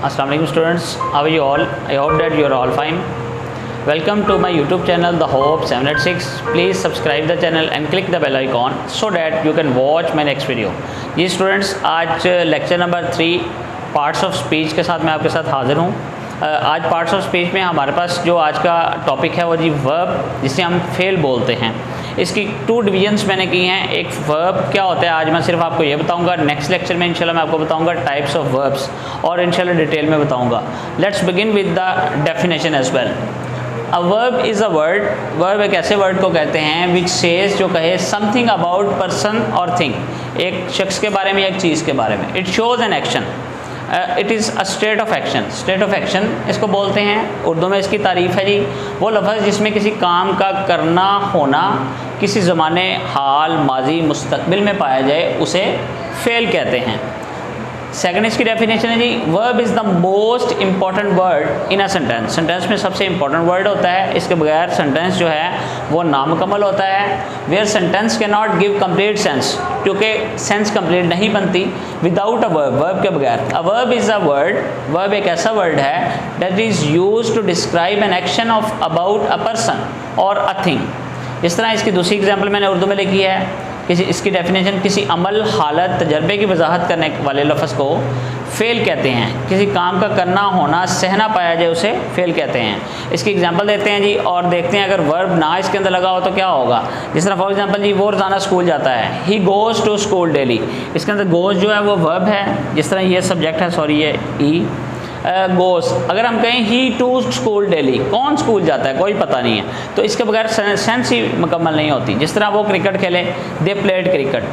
Assalamualaikum students, how are you all? I hope that you are all fine. Welcome to my YouTube channel The Hope 786. Please subscribe the channel and click the bell icon so that you can watch my next video. जी students, आज lecture number 3 parts of speech के साथ मैं आपके साथ हाज़िर हूँ। आज पार्ट्स ऑफ स्पीच में हमारे पास जो आज का टॉपिक है वो जी वर्ब, जिसे हम फेल बोलते हैं। इसकी 2 डिवीजन्स मैंने की हैं। एक वर्ब क्या होता है आज मैं सिर्फ आपको ये बताऊंगा। नेक्स्ट लेक्चर में इंशाल्लाह मैं आपको बताऊंगा टाइप्स ऑफ वर्ब्स और इंशाल्लाह डिटेल में बताऊंगा। Let's begin with the definition as well. A verb is a word. Verb एक ऐसे वर्ड को कहते हैं विच सेज, जो कहे समथिंग अबाउट पर्सन और थिंग, एक शख्स के बारे में, एक चीज़ के बारे में। It shows an action, it is a state of action. State of action इसको बोलते हैं। उर्दू में इसकी तारीफ़ है जी वो लफ्ज़ जिसमें किसी काम का करना होना किसी ज़माने, हाल, माजी, मुस्तकबिल में पाया जाए, उसे फेल कहते हैं। सेकंड इसकी डेफिनेशन है जी, verb is the most important word in a sentence. Sentence में सबसे इंपॉर्टेंट वर्ड होता है, इसके बगैर सेंटेंस जो है वो नामुकम्मल होता है। Where sentence can not give complete sense, क्योंकि सेंस कंप्लीट नहीं बनती विदाउट अ वर्ब, वर्ब के बगैर। A verb is a word, verb एक ऐसा वर्ड है that is use to describe an action of about a person और a thing. इस तरह इसकी दूसरी एग्जाम्पल मैंने उर्दू में लिखी है। इसकी डेफिनेशन, किसी अमल, हालत, तजर्बे की वजाहत करने वाले लफ्ज़ को फ़ेल कहते हैं। किसी काम का करना होना, सहना पाया जाए, उसे फ़ेल कहते हैं। इसकी एग्जांपल देते हैं जी और देखते हैं अगर वर्ब ना इसके अंदर लगा हो तो क्या होगा। जिस तरह फॉर एग्जांपल जी, वो रोज़ाना स्कूल जाता है। He goes to school daily. इसके अंदर गोज़ जो है वो वर्ब है। जिस तरह ये सब्जेक्ट है, सॉरी ये ई गोस। अगर हम कहें ही टू स्कूल डेली, कौन स्कूल जाता है कोई पता नहीं है, तो इसके बगैर सेंस ही मुकम्मल नहीं होती। जिस तरह वो क्रिकेट खेले, दे प्लेड क्रिकेट।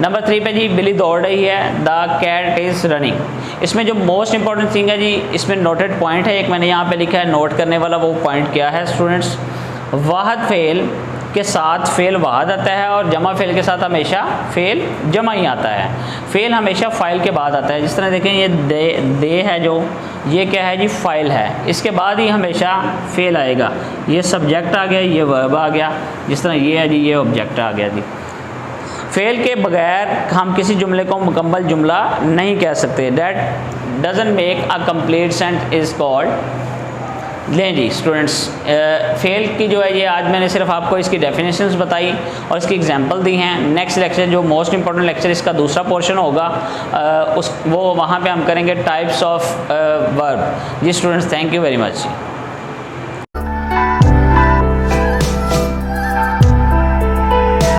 नंबर 3 पे जी, बिल्ली दौड़ रही है, द कैट इज़ रनिंग। इसमें जो मोस्ट इंपॉर्टेंट थिंग है जी, इसमें नोटेड पॉइंट है एक, मैंने यहाँ पे लिखा है नोट करने वाला। वो पॉइंट क्या है स्टूडेंट्स, वाहद फेल के साथ फेल वाहद आता है और जमा फेल के साथ हमेशा फेल जमा ही आता है। फेल हमेशा फाइल के बाद आता है। जिस तरह देखें ये दे है, जो ये क्या है जी, फाइल है, इसके बाद ही हमेशा फेल आएगा। ये सब्जेक्ट आ गया, ये वर्ब आ गया। जिस तरह ये है जी, ये ऑब्जेक्ट आ गया जी। फेल के बगैर हम किसी जुमले को मुकम्मल जुमला नहीं कह सकते। That doesn't make a complete sentence is called. लें जी स्टूडेंट्स, फेल की जो है ये आज मैंने सिर्फ आपको इसकी डेफिनेशंस बताई और इसकी एग्जांपल दी हैं। नेक्स्ट लेक्चर जो मोस्ट इंपॉर्टेंट लेक्चर इसका दूसरा पोर्शन होगा, वो वहाँ पे हम करेंगे टाइप्स ऑफ वर्ब। जी students, thank you very much.